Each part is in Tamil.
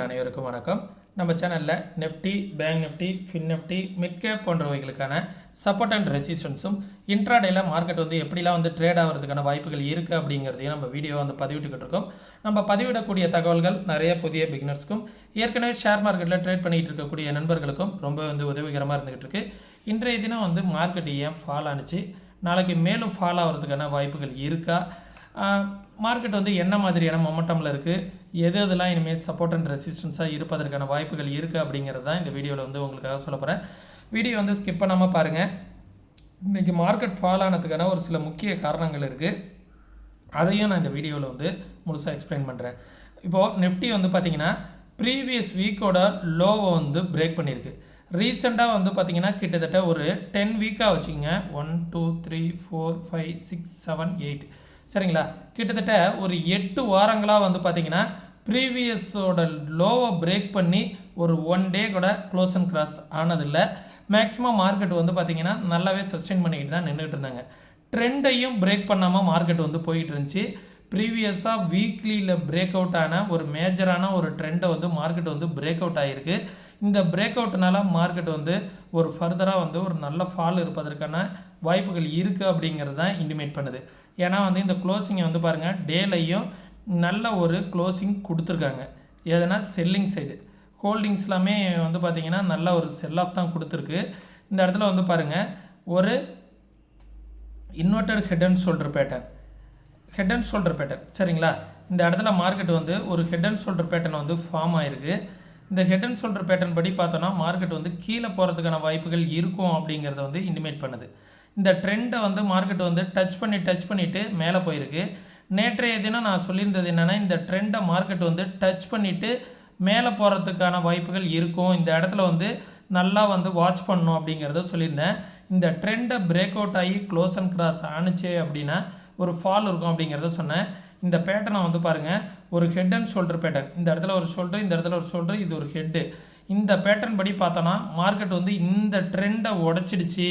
அனைவருக்கும் வணக்கம். நம்ம சேனலில் Nifty, bank Nifty, fin Nifty, mid cap போன்றவைகளுக்கான சப்போர்ட் அண்ட் ரெசிஸ்டன்ஸும் இன்ட்ராடேல மார்க்கெட் எப்படிலாம் ட்ரேட் ஆகிறதுக்கான வாய்ப்புகள் இருக்குது அப்படிங்கிறதையும் நம்ம வீடியோ பதிவிட்டுக்கிட்டு இருக்கோம். நம்ம பதிவிடக்கூடிய தகவல்கள் நிறைய புதிய பிகினர்ஸ்க்கும் ஏற்கனவே ஷேர் மார்க்கெட்டில் ட்ரேட் பண்ணிகிட்டு இருக்கக்கூடிய நண்பர்களுக்கும் ரொம்ப உதவிகரமாக இருந்துகிட்டு இருக்கு. இன்றைய தினம் மார்க்கெட் ஏன் ஃபால் ஆனிச்சு, நாளைக்கு மேலும் ஃபால் ஆகிறதுக்கான வாய்ப்புகள் இருக்கா, மார்க்கெட் என்ன மாதிரியான மொமெண்டமில் இருக்குது, எதெல்லாம் இனிமேல் சப்போர்ட் அண்ட் ரெசிஸ்டன்ஸாக இருப்பதற்கான வாய்ப்புகள் இருக்குது அப்படிங்கிறது தான் இந்த வீடியோவில் உங்களுக்காக சொல்ல போகிறேன். வீடியோ ஸ்கிப் பண்ணாமல் பாருங்கள். இன்றைக்கி மார்க்கெட் ஃபால் ஆனதுக்கான ஒரு சில முக்கிய காரணங்கள் இருக்குது, அதையும் நான் இந்த வீடியோவில் முழுசாக எக்ஸ்பிளைன் பண்ணுறேன். இப்போது நிஃப்டி பார்த்திங்கன்னா ப்ரீவியஸ் வீக்கோட லோவை பிரேக் பண்ணியிருக்கு. ரீசெண்டாக பார்த்திங்கன்னா கிட்டத்தட்ட ஒரு 10 வீக்காக வச்சுக்கோங்க. 1 2 3 4 5 6 7 8 சரிங்களா, கிட்டத்தட்ட ஒரு 8 வாரங்களாக பார்த்திங்கன்னா ப்ரீவியஸோட லோவை பிரேக் பண்ணி ஒரு 1 டே கூட க்ளோஸ் அண்ட் கிராஸ் ஆனதில்லை. மேக்ஸிமம் மார்க்கெட் பார்த்திங்கன்னா நல்லாவே சஸ்டெயின் பண்ணிக்கிட்டு தான் நின்றுட்டு இருந்தாங்க. ட்ரெண்டையும் பிரேக் பண்ணாமல் மார்க்கெட் போயிட்டு இருந்துச்சு. ப்ரீவியஸாக வீக்லியில் பிரேக் அவுட் ஆன ஒரு மேஜரான ஒரு ட்ரெண்டை மார்க்கெட் பிரேக் அவுட் ஆகிருக்கு. இந்த பிரேக் அவுட்னால மார்க்கெட் ஒரு ஃபர்தராக ஒரு நல்ல ஃபால் இருப்பதற்கான வாய்ப்புகள் இருக்குது அப்படிங்கிறது தான் இண்டிமேட் பண்ணுது. ஏன்னா இந்த க்ளோசிங்கை பாருங்கள், டேலையும் நல்ல ஒரு க்ளோசிங் கொடுத்துருக்காங்க. எதுனா செல்லிங் சைடு ஹோல்டிங்ஸ் எல்லாமே பார்த்திங்கன்னா நல்ல ஒரு செல் ஆஃப் தான் கொடுத்துருக்கு. இந்த இடத்துல பாருங்கள், ஒரு inverted head and shoulder pattern சரிங்களா. இந்த இடத்துல மார்க்கெட் ஒரு head and shoulder pattern form ஆகிருக்கு. இந்த ஹெட் அண்ட் ஷோல்டர் பேட்டர்ன் படி பார்த்தோன்னா மார்க்கெட் கீழே போகிறதுக்கான வாய்ப்புகள் இருக்கும் அப்படிங்கிறத இண்டிமேட் பண்ணுது. இந்த ட்ரெண்டை மார்க்கெட் டச் பண்ணிவிட்டு மேலே போயிருக்கு. நேற்றைய தினம் நான் சொல்லியிருந்தது என்னென்னா, இந்த ட்ரெண்டை மார்க்கெட் டச் பண்ணிவிட்டு மேலே போகிறதுக்கான வாய்ப்புகள் இருக்கும், இந்த இடத்துல நல்லா வாட்ச் பண்ணணும் அப்படிங்கிறத சொல்லியிருந்தேன். இந்த ட்ரெண்டை பிரேக் அவுட் ஆகி க்ளோஸ் அண்ட் கிராஸ் ஆனிச்சு அப்படின்னா ஒரு ஃபால் இருக்கும் அப்படிங்கிறத சொன்னேன். இந்த பேட்டர்னை பாருங்கள், ஒரு ஹெட் அண்ட் ஷோல்டர் பேட்டர்ன். இந்த இடத்துல ஒரு ஷோல்டர், இந்த இடத்துல ஒரு ஷோல்டர், இது ஒரு ஹெட்டு. இந்த பேட்டர்ன் படி பார்த்தோன்னா மார்க்கெட் இந்த ட்ரெண்டை உடச்சிடுச்சு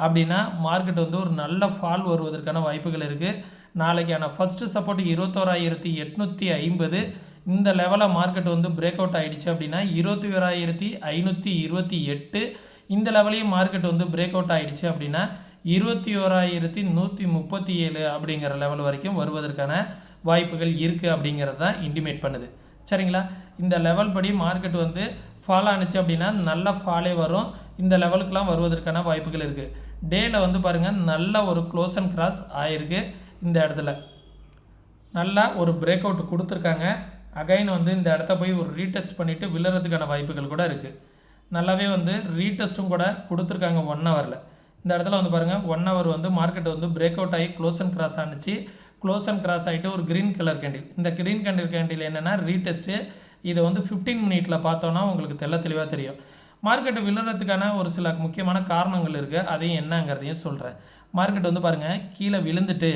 அப்படின்னா மார்க்கெட் ஒரு நல்ல ஃபால் வருவதற்கான வாய்ப்புகள் இருக்குது. நாளைக்கான ஃபஸ்ட்டு சப்போர்ட் 21,850. இந்த லெவலில் மார்க்கெட் பிரேக் அவுட் ஆகிடுச்சு அப்படின்னா 21,528. இந்த லெவலையும் மார்க்கெட் பிரேக் அவுட் ஆகிடுச்சு அப்படின்னா 21,137 அப்படிங்கிற லெவல் வரைக்கும் வருவதற்கான வாய்ப்புகள் இருக்குது அப்படிங்கிறது தான் இண்டிமேட் பண்ணுது சரிங்களா. இந்த லெவல் படி மார்க்கெட் ஃபால் ஆனிச்சு அப்படின்னா நல்ல ஃபாலே வரும். இந்த லெவலுக்கெலாம் வருவதற்கான வாய்ப்புகள் இருக்குது. டேயில் பாருங்கள், நல்ல ஒரு க்ளோஸ் அண்ட் கிராஸ் ஆகிருக்கு. இந்த இடத்துல நல்லா ஒரு பிரேக் அவுட் கொடுத்துருக்காங்க. அகைன் இந்த இடத்த போய் ஒரு ரீடெஸ்ட் பண்ணிவிட்டு விழுறதுக்கான வாய்ப்புகள் கூட இருக்குது. நல்லாவே ரீடெஸ்ட்டும் கூட கொடுத்துருக்காங்க 1 ஹவரில். இந்த இடத்துல பாருங்கள், 1 ஹவர் மார்க்கெட் பிரேக் அவுட் ஆகி க்ளோஸ் அண்ட் கிராஸ் ஆனிச்சு. க்ளோஸ் அண்ட் கிராஸ் ஆகிட்டு ஒரு க்ரீன் கலர் கேண்டில். இந்த க்ரீன் கேண்டில் என்னென்னா ரீடெஸ்ட்டு. இதை 15 மினிட்டில் பார்த்தோன்னா உங்களுக்கு தெளிவாக தெரியும். மார்க்கெட்டு விழுறதுக்கான ஒரு சில முக்கியமான காரணங்கள் இருக்குது, அதையும் என்னங்கிறதையும் சொல்கிறேன். மார்க்கெட் பாருங்கள், கீழே விழுந்துட்டு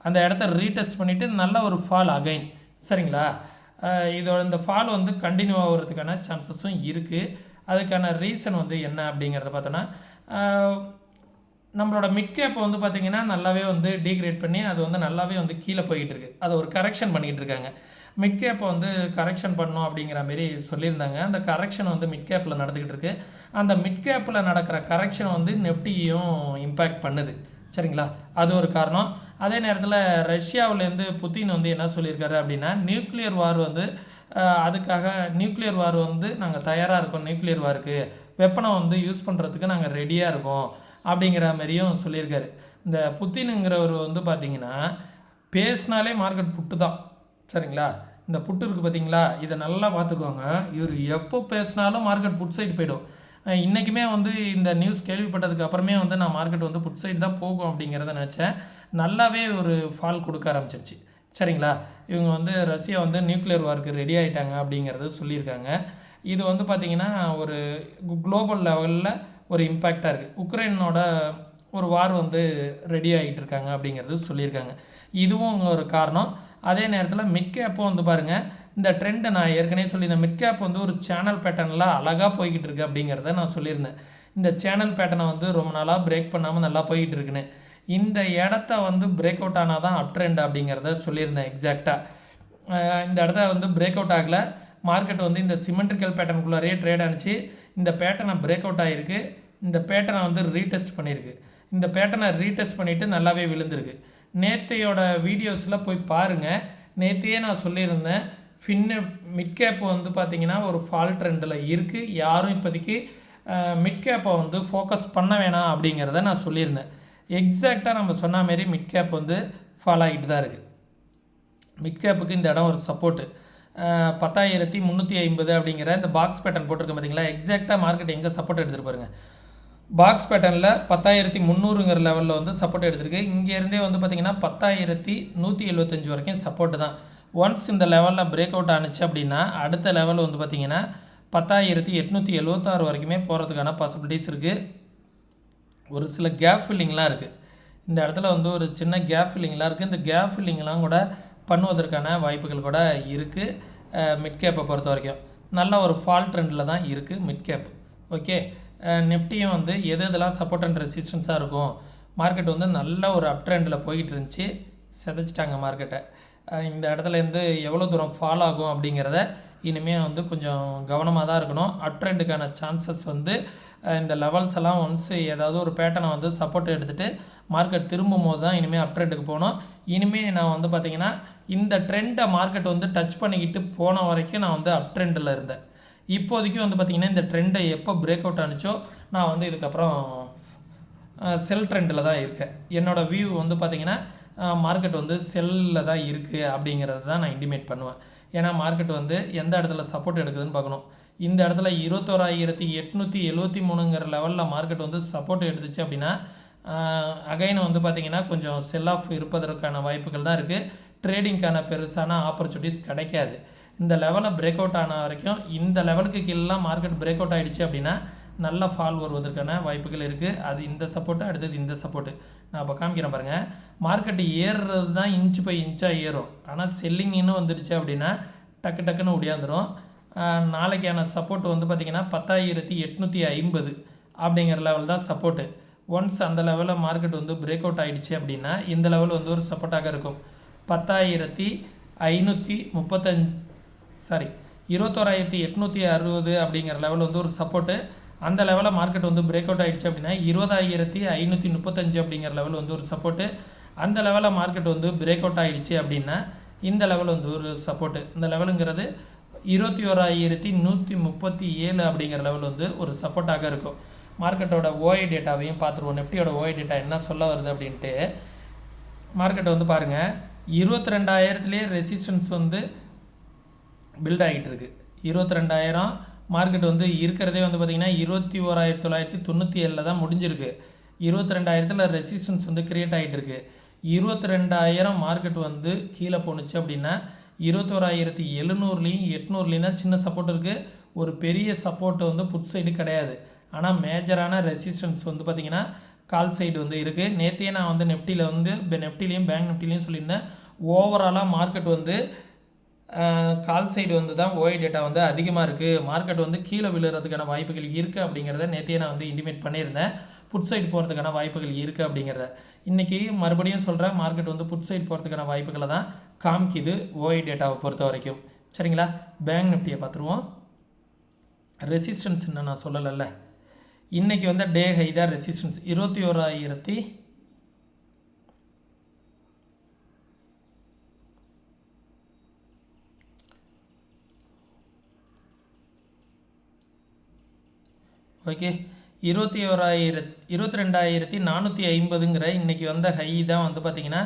அந்த இடத்த ரீடெஸ்ட் பண்ணிவிட்டு நல்ல ஒரு ஃபால் அகைன் சரிங்களா. இதோட இந்த ஃபால் கண்டினியூ ஆகிறதுக்கான சான்சஸும் இருக்குது. அதுக்கான ரீசன் என்ன அப்படிங்கிறத பார்த்தோன்னா, நம்மளோட மிட் கேப்பை பார்த்திங்கன்னா நல்லாவே டீக்ரேட் பண்ணி அது நல்லாவே கீழே போய்கிட்டு இருக்குது. அதை ஒரு கரெக்ஷன் பண்ணிகிட்டு இருக்காங்க. மிட் கேப்பை கரெக்ஷன் பண்ணணும் அப்படிங்கிற மாரி சொல்லியிருந்தாங்க. அந்த கரெக்ஷன் மிட் கேப்பில் நடந்துக்கிட்டு இருக்குது. அந்த மிட் கேப்பில் நடக்கிற கரெக்ஷன் நிஃப்டியும் இம்பேக்ட் பண்ணுது சரிங்களா. அது ஒரு காரணம். அதே நேரத்தில் ரஷ்யாவிலேருந்து புத்தின் என்ன சொல்லியிருக்காரு அப்படின்னா, நியூக்ளியர் வார் அதுக்காக நியூக்ளியர் வார் நாங்கள் தயாராக இருக்கோம், நியூக்ளியர் வாருக்கு வெப்பனை யூஸ் பண்ணுறதுக்கு நாங்கள் ரெடியாக இருக்கோம் அப்படிங்கிற மாதிரியும் சொல்லியிருக்காரு. இந்த புத்தினுங்கிறவர் பார்த்திங்கன்னா பேசினாலே மார்க்கெட் புட்டு தான் சரிங்களா. இந்த புட்டு இருக்குது பார்த்தீங்களா, இதை நல்லா பார்த்துக்கோங்க. இவர் எப்போ பேசினாலும் மார்க்கெட் புட் சைடு போய்டும். இன்றைக்குமே இந்த நியூஸ் கேள்விப்பட்டதுக்கு அப்புறமே நான் மார்க்கெட் புட் சைடு தான் போகும் அப்படிங்கிறத நினச்சேன். நல்லாவே ஒரு ஃபால் கொடுக்க ஆரம்பிச்சிருச்சு சரிங்களா. இவங்க ரஷ்யா நியூக்ளியர் வார்க்கு ரெடி ஆகிட்டாங்க அப்படிங்கிறத சொல்லியிருக்காங்க. இது பார்த்திங்கன்னா ஒரு குளோபல் லெவலில் ஒரு இம்பேக்டாக இருக்குது. உக்ரைனோட ஒரு வார் ரெடி ஆகிட்டு இருக்காங்க அப்படிங்கிறது சொல்லியிருக்காங்க. இதுவும் ஒரு காரணம். அதே நேரத்தில் மிட் கேப்பும் பாருங்கள், இந்த ட்ரெண்டை நான் ஏற்கனவே சொல்லியிருந்தேன். மிட் கேப் ஒரு சேனல் பேட்டர்னில் அழகாக போய்கிட்டு இருக்குது அப்படிங்கிறத நான் சொல்லியிருந்தேன். இந்த சேனல் பேட்டர்னை ரொம்ப நாளாக பிரேக் பண்ணாமல் நல்லா போய்கிட்டு இருக்குன்னு. இந்த இடத்த பிரேக் அவுட் ஆனால் தான் அப் ட்ரெண்ட் அப்படிங்கிறத சொல்லியிருந்தேன் எக்ஸாக்டாக. இந்த இடத்த பிரேக் அவுட் ஆகலை. மார்க்கெட் வந்து இந்த சிமெண்ட்ரிக்கல் பேட்டர்னுக்குள்ளாரே ட்ரேட் ஆனிச்சு. இந்த பேட்டர்னை பிரேக் அவுட் ஆகிருக்கு. இந்த பேட்டர்னை வந்து ரீடெஸ்ட் பண்ணியிருக்கு. இந்த பேட்டர்னை ரீடெஸ்ட் பண்ணிவிட்டு நல்லாவே விழுந்திருக்கு. நேற்றையோட வீடியோஸில் போய் பாருங்கள். நேற்றையே நான் சொல்லியிருந்தேன் மிட் கேப் வந்து பார்த்திங்கன்னா ஒரு ஃபால் ட்ரெண்டில் இருக்குது. யாரும் இப்போதைக்கு மிட் கேப்பை வந்து ஃபோக்கஸ் பண்ண வேணாம் அப்படிங்கிறத நான் சொல்லியிருந்தேன். எக்ஸாக்டாக நம்ம சொன்ன மாரி மிட் கேப் வந்து ஃபால் ஆகிட்டு தான் இருக்குது. மிட் கேப்புக்கு இந்த இடம் ஒரு சப்போர்ட்டு 10,350 அப்படிங்கிற இந்த பாக்ஸ் பேட்டர்ன் போட்டிருக்கேன் பார்த்தீங்களா. எக்ஸாக்டாக மார்க்கெட் எங்கே சப்போர்ட் எடுத்துகிட்டு பாருங்கள். பாக்ஸ் பேட்டர்னில் 10,300ங்கிற லெவலில் வந்து சப்போர்ட் எடுத்திருக்கு. இங்கேருந்தே வந்து பார்த்திங்கன்னா 10,175 வரைக்கும் சப்போர்ட்டு தான். ஒன்ஸ் இந்த லெவலில் பிரேக் அவுட் ஆனிச்சு அப்படின்னா அடுத்த லெவல் வந்து பார்த்திங்கன்னா 10,876 வரைக்குமே போகிறதுக்கான பாசிபிலிட்டிஸ் இருக்குது. ஒரு சில கேப் ஃபில்லிங்லாம் இருக்குது. இந்த இடத்துல வந்து ஒரு சின்ன கேப் ஃபில்லிங்லாம் இருக்குது. இந்த கேப் ஃபில்லிங்லாம் கூட பண்ணுவதற்கான வாய்ப்புகள் கூட இருக்குது. மிட் கேப்பை பொறுத்த வரைக்கும் நல்ல ஒரு ஃபால் ட்ரெண்டில் தான் இருக்குது மிட் கேப். ஓகே, நிஃப்டியும் வந்து எதெல்லாம் சப்போர்ட் அண்ட் ரெசிஸ்டன்ஸாக இருக்கும். மார்க்கெட் வந்து நல்ல ஒரு அப் ட்ரெண்டில் போயிட்டு இருந்துச்சு, செதைச்சிட்டாங்க மார்க்கெட்டை. இந்த இடத்துலேருந்து எவ்வளோ தூரம் ஃபால் ஆகும் அப்படிங்கிறத இனிமேல் வந்து கொஞ்சம் கவனமாக தான் இருக்கணும். அப் ட்ரெண்டுக்கான சான்சஸ் வந்து இந்த லெவல்ஸ் எல்லாம் ஒன்ஸ் ஏதாவது ஒரு பேட்டர்னை வந்து சப்போர்ட் எடுத்துகிட்டு மார்க்கெட் திரும்பும் போது தான் இனிமேல் அப் ட்ரெண்டுக்கு போகணும். இனிமேல் நான் வந்து பார்த்திங்கன்னா இந்த ட்ரெண்டை மார்க்கெட் வந்து டச் பண்ணிக்கிட்டு போன வரைக்கும் நான் வந்து அப் ட்ரெண்டில் இருந்தேன். இப்போதைக்கு வந்து பார்த்திங்கன்னா இந்த ட்ரெண்டை எப்போ பிரேக் அவுட் ஆனிச்சோ நான் வந்து இதுக்கப்புறம் செல் ட்ரெண்டில் தான் இருக்கேன். என்னோடய வியூ வந்து பார்த்திங்கன்னா மார்க்கெட் வந்து செல்லில் தான் இருக்குது அப்படிங்கிறது தான் நான் இன்டிமேட் பண்ணுவேன். ஏன்னா மார்க்கெட் வந்து எந்த இடத்துல சப்போர்ட் எடுக்குதுன்னு பார்க்கணும். இந்த இடத்துல 21,873ங்கிற லெவலில் மார்க்கெட் வந்து சப்போர்ட் எடுத்துச்சு அப்படின்னா அகைன் வந்து பார்த்திங்கன்னா கொஞ்சம் செல் ஆஃப் இருப்பதற்கான வாய்ப்புகள் தான் இருக்குது. ட்ரேடிங்க்கான பெருசான ஆப்பர்ச்சுனிட்டிஸ் கிடைக்காது. இந்த லெவலை பிரேக் அவுட் ஆன வரைக்கும் இந்த லெவலுக்கு கீழே மார்க்கெட் பிரேக் அவுட் ஆகிடுச்சு அப்படின்னா நல்ல ஃபால் வருவதற்கான வாய்ப்புகள் இருக்குது. அது இந்த சப்போர்ட்டு, அடுத்தது இந்த சப்போர்ட்டு. நான் இப்போ காமிக்கிறேன் பாருங்கள். மார்க்கெட்டு ஏறுறது தான் இன்ச்சு பை இன்ச்சாக ஏறும். ஆனால் செல்லிங்னு வந்துடுச்சு அப்படின்னா டக்கு டக்குன்னு ஒடியாந்துடும். நாளைக்கான சப்போர்ட் வந்து பார்த்திங்கன்னா 10,850 அப்படிங்கிற லெவல் தான் சப்போர்ட்டு. ஒன்ஸ் அந்த லெவலில் மார்க்கெட் வந்து பிரேக் அவுட் ஆகிடுச்சு அப்படின்னா இந்த லெவல் வந்து ஒரு சப்போர்ட்டாக இருக்கும். 21,860 அப்படிங்கிற லெவல் வந்து ஒரு சப்போர்ட்டு. அந்த லெவலில் மார்க்கெட் வந்து பிரேக் அவுட் ஆகிடுச்சு அப்படின்னா 20,535 அப்படிங்கிற லெவல் வந்து ஒரு சப்போர்ட்டு. அந்த லெவலில் மார்க்கெட் வந்து பிரேக் அவுட் ஆகிடுச்சு அப்படின்னா இந்த லெவல் வந்து ஒரு சப்போர்ட்டு. இந்த லெவலுங்கிறது 21,137 அப்படிங்கிற லெவல் வந்து ஒரு சப்போர்ட்டாக இருக்கும். மார்க்கெட்டோட ஓஐ டேட்டாவையும் பார்த்துருவோம். நிஃப்டியோட ஓஐ டேட்டா என்ன சொல்ல வருது அப்படின்ட்டு. மார்க்கெட்டை வந்து பாருங்கள், 22,000லேயே ரெசிஸ்டன்ஸ் வந்து பில்ட் ஆகிட்டு இருக்குது. 22,000 மார்க்கெட் வந்து இருக்கிறதே வந்து பார்த்திங்கன்னா 21,997 தான் முடிஞ்சிருக்கு. 22,000ல் ரெசிஸ்டன்ஸ் வந்து க்ரியேட் ஆகிட்டு இருக்குது. 22,000 மார்க்கெட் வந்து கீழே போணுச்சு அப்படின்னா 21,700லையும் 800லையும் தான் சின்ன சப்போர்ட் இருக்குது. ஒரு பெரிய சப்போர்ட் வந்து புட் சைடு கிடையாது. ஆனால் மேஜரான ரெசிஸ்டன்ஸ் வந்து பார்த்திங்கன்னா கால் சைடு வந்து இருக்குது. நேற்றையே நான் வந்து நெஃப்டிலையும் பேங்க் நிஃப்டிலையும் சொல்லியிருந்தேன். ஓவராலாக மார்க்கெட் வந்து கால் சைடு வந்து தான் ஓஐ டேட்டா வந்து அதிகமாக இருக்குது. மார்க்கெட் வந்து கீழே விழுறதுக்கான வாய்ப்புகள் இருக்குது அப்படிங்கிறத நேற்றையே நான் வந்து இன்டிமேட் பண்ணியிருந்தேன். புட் சைடு போகிறதுக்கான வாய்ப்புகள் இருக்குது அப்படிங்கிறத இன்றைக்கி மறுபடியும் சொல்கிறேன். மார்க்கெட் வந்து புட் சைடு போகிறதுக்கான வாய்ப்புகளை தான் காமிக்குது ஓஐ டேட்டாவை பொறுத்த வரைக்கும். சரிங்களா, பேங்க் நிஃப்டியை பார்த்துருவோம். ரெசிஸ்டன்ஸ் இன்னும் நான் சொல்லலைல்ல. இன்றைக்கி வந்து டே ஹை தான் ரெசிஸ்டன்ஸ் 21,000 ஓகே 22,450ங்கிற இன்றைக்கி வந்த ஹை தான் வந்து பார்த்திங்கன்னா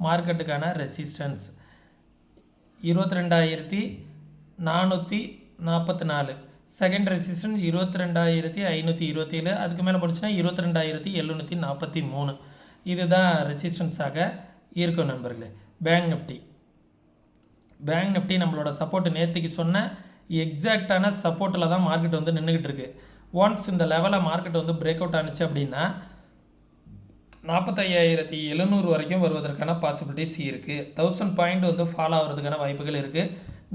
மார்க்கெட்டுக்கான ரெசிஸ்டன்ஸ் 22,444. Second resistance 22,527. அதுக்கு மேலே போச்சுன்னா 22,743. இதுதான் ரெசிஸ்டன்ஸாக இருக்கும் நண்பர்களே. பேங்க் நிஃப்டி நம்மளோட சப்போர்ட் நேற்றுக்கு சொன்ன எக்ஸாக்டான சப்போர்ட்டில் தான் மார்க்கெட் வந்து நின்றுக்கிட்டு இருக்குது. ஒன்ஸ் இந்த லெவலில் மார்க்கெட் வந்து பிரேக் அவுட் ஆனிச்சு அப்படின்னா 45,700 வரைக்கும் வருவதற்கான பாசிபிலிட்டிஸ் இருக்குது. 1000 பாயிண்ட் வந்து ஃபால் ஆகிறதுக்கான வாய்ப்புகள் இருக்குது.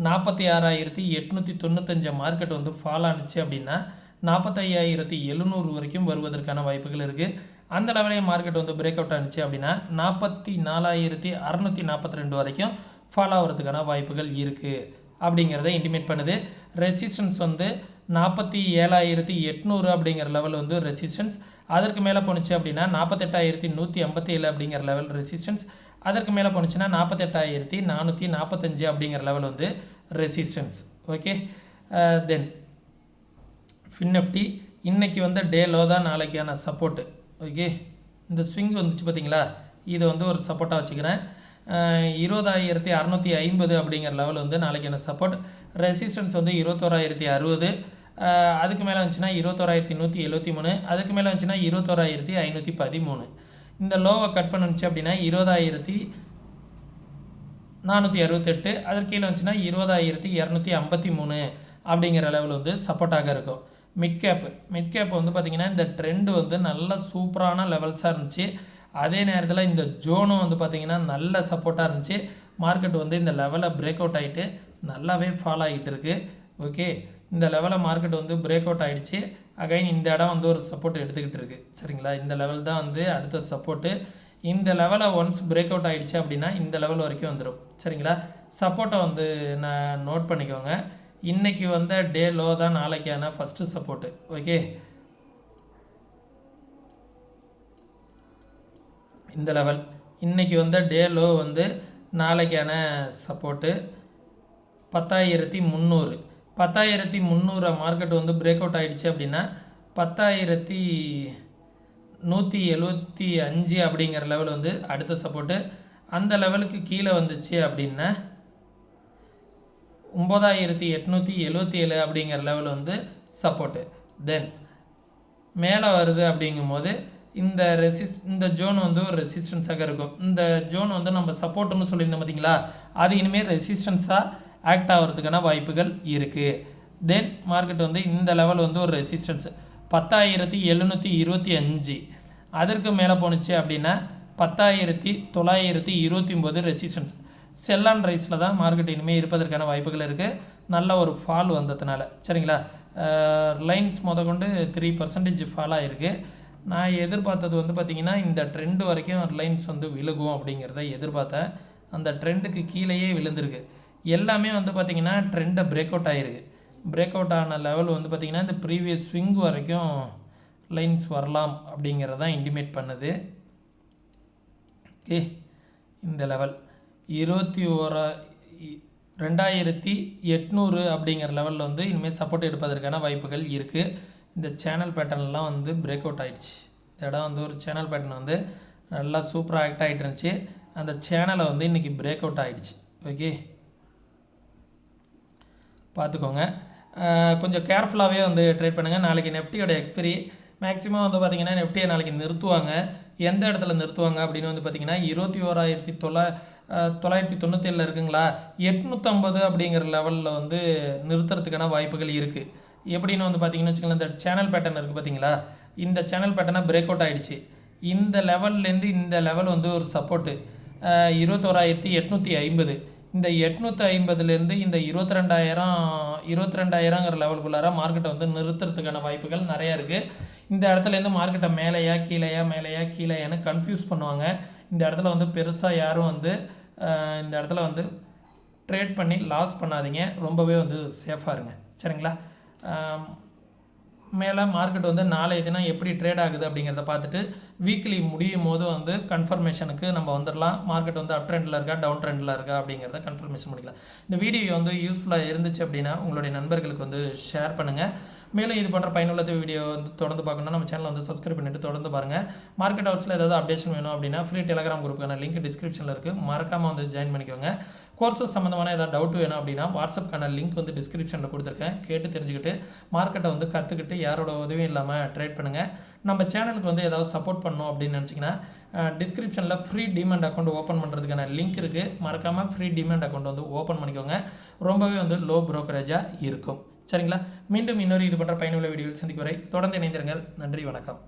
46,895 மார்க்கெட் வந்து ஃபால் ஆனிச்சு அப்படின்னா 45,700 வரைக்கும் வருவதற்கான வாய்ப்புகள் இருக்குது. அந்த லெவலையும் மார்க்கெட் வந்து பிரேக் அவுட் ஆனிச்சு அப்படின்னா 44,642 வரைக்கும் ஃபால் ஆகிறதுக்கான வாய்ப்புகள் இருக்குது அப்படிங்கிறத இண்டிமேட் பண்ணுது. ரெசிஸ்டன்ஸ் வந்து 47,800 அப்படிங்கிற லெவல் வந்து ரெசிஸ்டன்ஸ். அதற்கு மேலே போணுச்சு அப்படின்னா 48,157 அப்படிங்கிற லெவல் ரெசிஸ்டன்ஸ். அதற்கு மேலே போணுச்சுன்னா 48,445 அப்படிங்கிற லெவல் வந்து ரெசிஸ்டன்ஸ். ஓகே, தென் ஃபின்னிஃப்டி இன்றைக்கி வந்து டே லோ தான் நாளைக்கான சப்போர்ட்டு. ஓகே, இந்த ஸ்விங் வந்துச்சு பார்த்தீங்களா, இதை வந்து ஒரு சப்போர்ட்டாக வச்சுக்கிறேன். 20,650 அப்படிங்கிற லெவல் வந்து நாளைக்கான சப்போர்ட். ரெசிஸ்டன்ஸ் வந்து 21,060. அதுக்கு மேலே வந்துச்சுன்னா 21,173. அதுக்கு மேலே வந்துச்சுன்னா 21,513. இந்த லோவை கட் பண்ணுச்சு அப்படின்னா 20,468. அதற்கு கீழே வந்துச்சுன்னா 20,253 அப்படிங்கிற லெவல் வந்து சப்போர்ட்டாக இருக்கும். மிட் கேப் வந்து பார்த்திங்கன்னா இந்த ட்ரெண்டு வந்து நல்ல சூப்பரான லெவல்ஸாக இருந்துச்சு. அதே நேரத்தில் இந்த ஜோனும் வந்து பார்த்திங்கன்னா நல்ல சப்போர்ட்டாக இருந்துச்சு. மார்க்கெட் வந்து இந்த லெவலை பிரேக் அவுட் ஆகிட்டு நல்லாவே ஃபாலோ ஆகிட்டு இருக்குது. ஓகே, இந்த லெவலை மார்க்கெட் வந்து பிரேக் அவுட் ஆகிடுச்சு. அகைன் இந்த இடம் வந்து ஒரு சப்போர்ட் எடுத்துக்கிட்டு இருக்குது. சரிங்களா, இந்த லெவல் தான் வந்து அடுத்த சப்போர்ட்டு. இந்த லெவலை ஒன்ஸ் பிரேக் அவுட் ஆகிடுச்சு அப்படின்னா இந்த லெவல் வரைக்கும் வந்துடும். சரிங்களா, சப்போர்ட்டை வந்து நான் நோட் பண்ணிக்கோங்க. இன்றைக்கி வந்த டே லோ தான் நாளைக்கான ஃபஸ்ட்டு சப்போர்ட்டு. ஓகே, இந்த லெவல் இன்றைக்கி வந்த டே லோ வந்து நாளைக்கான சப்போர்ட்டு 10,300. 10,300 மார்க்கெட் வந்து பிரேக் அவுட் ஆகிடுச்சு அப்படின்னா 10,175 அப்படிங்கிற லெவல் வந்து அடுத்த சப்போர்ட்டு. அந்த லெவலுக்கு கீழே வந்துச்சு அப்படின்னா 9,877 அப்படிங்கிற லெவல் வந்து சப்போர்ட்டு. தென் மேலே வருது அப்படிங்கும்போது இந்த ஜோன் வந்து ஒரு ரெசிஸ்டன்ஸாக இருக்கும். இந்த ஜோன் வந்து நம்ம சப்போர்ட்டுன்னு சொல்லியிருந்தோம் பார்த்தீங்களா, அது இனிமேல் ரெசிஸ்டன்ஸாக ஆக்ட் ஆகிறதுக்கான வாய்ப்புகள் இருக்குது. தென் மார்க்கெட் வந்து இந்த லெவல் வந்து ஒரு ரெசிஸ்டன்ஸ் 10,725. அதற்கு மேலே போணுச்சு அப்படின்னா 10,929 ரெசிஸ்டன்ஸ். செல் அண்ட் ரைஸில் தான் மார்க்கெட் இனிமேல் இருப்பதற்கான வாய்ப்புகள் இருக்குது. நல்ல ஒரு ஃபால் வந்ததுனால. சரிங்களா, லைன்ஸ் கொண்டு 3% ஃபால் ஆகிருக்கு. நான் எதிர்பார்த்தது வந்து பார்த்திங்கன்னா இந்த ட்ரெண்டு வரைக்கும் லைன்ஸ் வந்து விழுகும் அப்படிங்கிறத எதிர்பார்த்தேன். அந்த ட்ரெண்டுக்கு கீழேயே விழுந்திருக்கு. எல்லாமே வந்து பார்த்திங்கன்னா ட்ரெண்டை பிரேக் அவுட் ஆகிருக்கு. பிரேக் அவுட் ஆன லெவல் வந்து பார்த்திங்கன்னா இந்த ப்ரீவியஸ் ஸ்விங் வரைக்கும் லைன்ஸ் வரலாம் அப்படிங்கிறதான் இண்டிமேட் பண்ணுது. ஓகே, இந்த லெவல் 21,200 அப்படிங்கிற லெவலில் வந்து இனிமேல் சப்போர்ட் எடுப்பதற்கான வாய்ப்புகள் இருக்குது. இந்த சேனல் பேட்டர்ன்லாம் வந்து பிரேக் அவுட் ஆகிடுச்சு. இந்த இடம் வந்து ஒரு சேனல் பேட்டர்ன் வந்து நல்லா சூப்பராக ஆக்ட் ஆகிட்டு இருந்துச்சு. அந்த சேனலை வந்து இன்றைக்கி பிரேக் அவுட் ஆகிடுச்சு. ஓகே, பார்த்துக்கோங்க. கொஞ்சம் கேர்ஃபுல்லாகவே வந்து ட்ரேட் பண்ணுங்கள். நாளைக்கு நெஃப்டியோட எக்ஸ்பைரி மேக்ஸிமம் வந்து பார்த்திங்கன்னா நெஃப்டியை நாளைக்கு நிறுத்துவாங்க. எந்த இடத்துல நிறுத்துவாங்க அப்படின்னு வந்து பார்த்திங்கன்னா 21,997 இருக்குங்களா, 850 அப்படிங்கிற லெவலில் வந்து நிறுத்துறதுக்கான வாய்ப்புகள் இருக்குது. எப்படின்னு வந்து பார்த்திங்கன்னு வச்சுக்கலாம், இந்த சேனல் பேட்டர்ன் இருக்குது பார்த்தீங்களா, இந்த சேனல் பேட்டர்னை பிரேக் அவுட் ஆகிடுச்சு. இந்த லெவல்லேருந்து இந்த லெவல் வந்து ஒரு சப்போர்ட்டு 21,850. இந்த 850லேருந்து இந்த 22,000ங்கிற லெவலுக்குள்ளார மார்க்கெட்டை வந்து நிறுத்துறதுக்கான வாய்ப்புகள் நிறையா இருக்குது. இந்த இடத்துலேருந்து மார்க்கெட்டை மேலேயா கீழேயான்னு கன்ஃபியூஸ் பண்ணுவாங்க. இந்த இடத்துல வந்து பெருசாக யாரும் வந்து இந்த இடத்துல வந்து ட்ரேட் பண்ணி லாஸ் பண்ணாதீங்க. ரொம்பவே வந்து சேஃபாக இருங்க. சரிங்களா, மேலே மார்க்கெட் வந்து நாளைய தினம் எப்படி ட்ரேட் ஆகுது அப்படிங்கிறத பார்த்துட்டு வீக்லி முடியும் போது வந்து கன்ஃபர்மேஷனுக்கு நம்ம வந்துடலாம். மார்க்கெட் வந்து அப் ட்ரெண்டில் இருக்கா டவுன் ட்ரெண்டில் இருக்கா அப்படிங்கிறத கன்ஃபர்மேஷன் பண்ணிக்கலாம். இந்த வீடியோ வந்து யூஸ்ஃபுல்லாக இருந்துச்சு அப்படின்னா உங்களுடைய நண்பர்களுக்கு வந்து ஷேர் பண்ணுங்கள். மேலும் இது போன்ற பயனுள்ள வீடியோ வந்து தொடர்ந்து பார்க்கணும்னா நம்ம சேனலை வந்து சப்ஸ்கிரைப் பண்ணிவிட்டு தொடர்ந்து பாருங்கள். மார்க்கெட் ஹவுஸில் ஏதாவது அப்டேஷன் வேணும் அப்படின்னா ஃப்ரீ டெலிகிராம் குரூப்புக்கான லிங்க் டிஸ்கிரிப்ஷனில் இருக்குது. மறக்காமல் வந்து ஜாயின் பண்ணிக்கோங்க. கோர்சஸ் சம்மந்தமான ஏதாவது டவுட் வேணும் அப்படின்னா வாட்ஸ்அப்க்கான லிங்க் வந்து டிஸ்கிரிப்ஷனில் கொடுத்துருக்கேன். கேட்டு தெரிஞ்சுக்கிட்டு மார்க்கெட்டை வந்து கற்றுக்கிட்டு யாரோட உதவியும் இல்லாமல் ட்ரேட் பண்ணுங்கள். நம்ம சேனலுக்கு வந்து ஏதாவது சப்போர்ட் பண்ணணும் அப்படின்னு நினச்சிங்கன்னா டிஸ்கிரிப்ஷனில் ஃப்ரீ டிமெண்ட் அக்கௌண்ட் ஓப்பன் பண்ணுறதுக்கான லிங்க் இருக்குது. மறக்காமல் ஃப்ரீ டிமெண்ட் அக்கௌண்ட் வந்து ஓப்பன் பண்ணிக்கோங்க. ரொம்பவே வந்து லோ ப்ரோக்கரேஜாக இருக்கும். சரிங்களா, மீண்டும் இன்னொரு இது போன்ற பயனுள்ள வீடியோவில் சந்திக்கும் வரை தொடர்ந்து இணைந்திருங்கள். நன்றி, வணக்கம்.